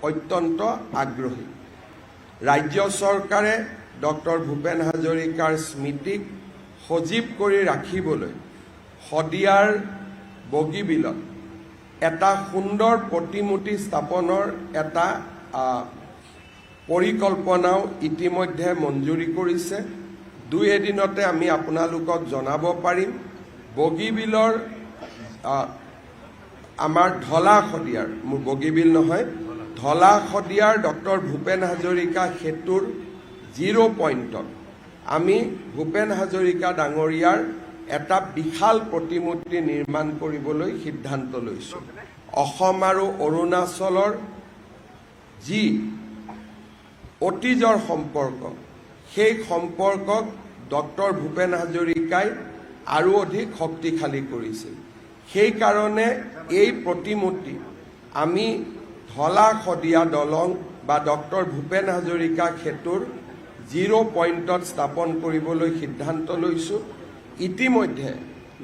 অত্যন্ত আগ্ৰহী। ৰাজ্য চৰকাৰে ডক্টৰ ভূপেন হাজৰিকাৰ স্মৃতিক সজীৱ কৰি ৰাখিবলৈ শদিয়াৰ বগীবিলত এটা সুন্দৰ প্ৰতিমূৰ্তি স্থাপনৰ এটা পৰিকল্পনাও ইতিমধ্যে মঞ্জুৰি কৰিছে। দুই এদিনতে আমি আপোনালোকক জনাব পাৰিম। বগীবিলৰ আমাৰ ঢলা শদিয়াৰ, মোৰ বগীবিল নহয়, ঢলা শদিয়াৰ ডক্টৰ ভূপেন হাজৰিকা সেতুৰ 0 পইণ্টত আমি ভূপেন হাজৰিকা ডাঙৰীয়াৰ এটা বিশাল প্ৰতিমূৰ্তি নিৰ্মাণ কৰিবলৈ সিদ্ধান্ত লৈছোঁ। অসম আৰু অৰুণাচলৰ যি অতীজৰ সম্পৰ্ক, সেই সম্পৰ্কক ডক্টৰ ভূপেন হাজৰিকাই আৰু অধিক শক্তিশালী কৰিছিল। সেইকাৰণে এই প্ৰতিমূৰ্তি আমি ঢলা শদিয়া দলং বা ডক্টৰ ভূপেন হাজৰিকা সেতুৰ 0 পইণ্টত স্থাপন কৰিবলৈ সিদ্ধান্ত লৈছোঁ। ইতিমধ্যে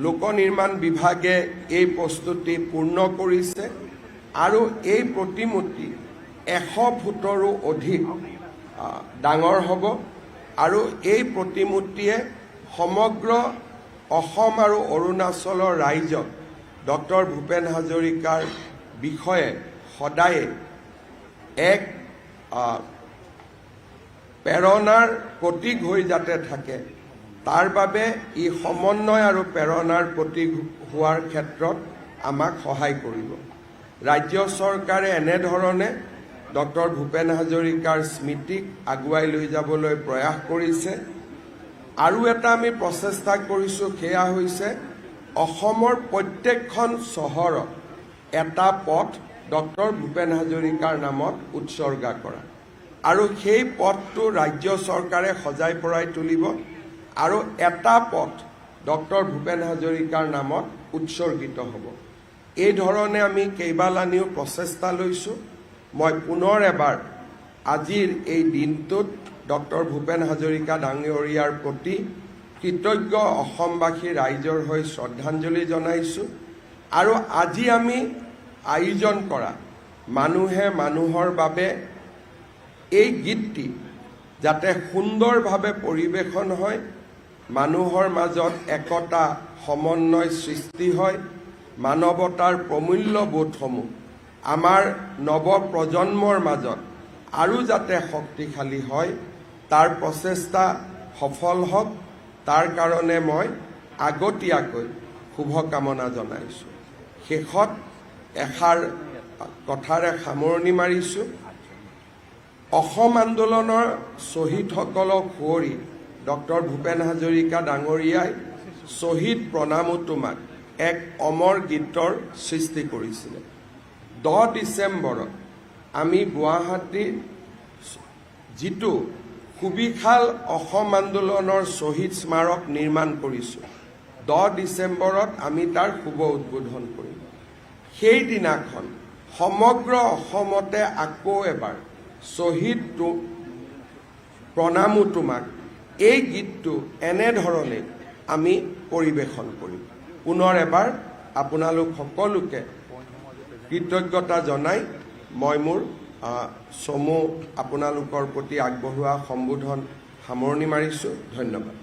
লোক নিৰ্মাণ বিভাগে এই প্ৰস্তুতি পূৰ্ণ কৰিছে আৰু এই প্ৰতিমূৰ্তি 100 ফুটৰো অধিক ডাঙৰ হ'ব আৰু এই প্ৰতিমূৰ্তিয়ে সমগ্ৰ অসম আৰু অৰুণাচলৰ ৰাইজক ডক্টৰ ভূপেন হাজৰিকাৰ বিষয়ে সদায় এক প্ৰেৰণাৰ প্ৰতীক হৈ যাতে থাকে, তাৰ বাবে ই সমন্বয় আৰু প্ৰেৰণাৰ প্ৰতীক হোৱাৰ ক্ষেত্ৰত আমাক সহায় কৰিব। ৰাজ্য চৰকাৰে এনেধৰণে ডক্টৰ ভূপেন হাজৰিকাৰ স্মৃতিক আগুৱাই লৈ যাবলৈ প্ৰয়াস কৰিছে। আৰু এটা আমি প্ৰচেষ্টা কৰিছোঁ, সেয়া হৈছে অসমৰ প্ৰত্যেকখন চহৰত এটা পথ ডক্টৰ ভূপেন হাজৰিকাৰ নামত উৎসৰ্গা কৰা, আৰু সেই পথটো ৰাজ্য চৰকাৰে সজাই পৰাই তুলিব আৰু এটা পথ ডক্টৰ ভূপেন হাজৰিকাৰ নামত উৎসৰ্গিত হ'ব। এই ধৰণে আমি কেইবালানিও প্ৰচেষ্টা লৈছোঁ। মই পুনৰ এবাৰ আজিৰ এই দিনটোত ডক্টৰ ভূপেন হাজৰিকা ডাঙৰীয়াৰ প্ৰতি কৃতজ্ঞ অসমবাসী ৰাইজৰ হৈ শ্ৰদ্ধাঞ্জলি জনাইছোঁ। আৰু আজি আমি আয়োজন কৰা মানুহে মানুহৰ বাবে এই গীতটি যাতে সুন্দৰভাৱে পৰিৱেশন হয়, মানুহৰ মাজত একতা সমন্বয় সৃষ্টি হয়, মানৱতাৰ প্ৰমূল্যবোধসমূহ আমাৰ নৱপ্ৰজন্মৰ মাজত আৰু যাতে শক্তিশালী হয়, তাৰ প্ৰচেষ্টা সফল হওক, তাৰ কাৰণে মই আগতীয়াকৈ শুভকামনা জনাইছোঁ। শেষত এষাৰ কথাৰে সামৰণি মাৰিছোঁ। অসম আন্দোলনৰ শ্বহীদসকলক সুঁৱৰি ডক্টৰ ভূপেন হাজৰিকা ডাঙৰীয়াই শ্বহীদ প্ৰণামো তোমাক এক অমৰ গীতৰ সৃষ্টি কৰিছিলে। 10 ডিচেম্বৰত আমি গুৱাহাটীৰ যিটো সুবিশাল অসম আন্দোলনৰ শ্বহীদ স্মাৰক নিৰ্মাণ কৰিছোঁ, 10 ডিচেম্বৰত আমি তাৰ শুভ উদ্বোধন কৰিম। সেইদিনাখন সমগ্ৰ অসমতে আকৌ এবাৰ শ্বহীদ প্ৰণামো তোমাক এই গীতটো এনেধৰণে আমি পৰিৱেশন কৰিম। পুনৰ এবাৰ আপোনালোক সকলোকে কৃতজ্ঞতা জনাই মই মোৰ চমু আপোনালোকৰ প্ৰতি আগবঢ়োৱা সম্বোধন সামৰণি মাৰিছোঁ। ধন্যবাদ।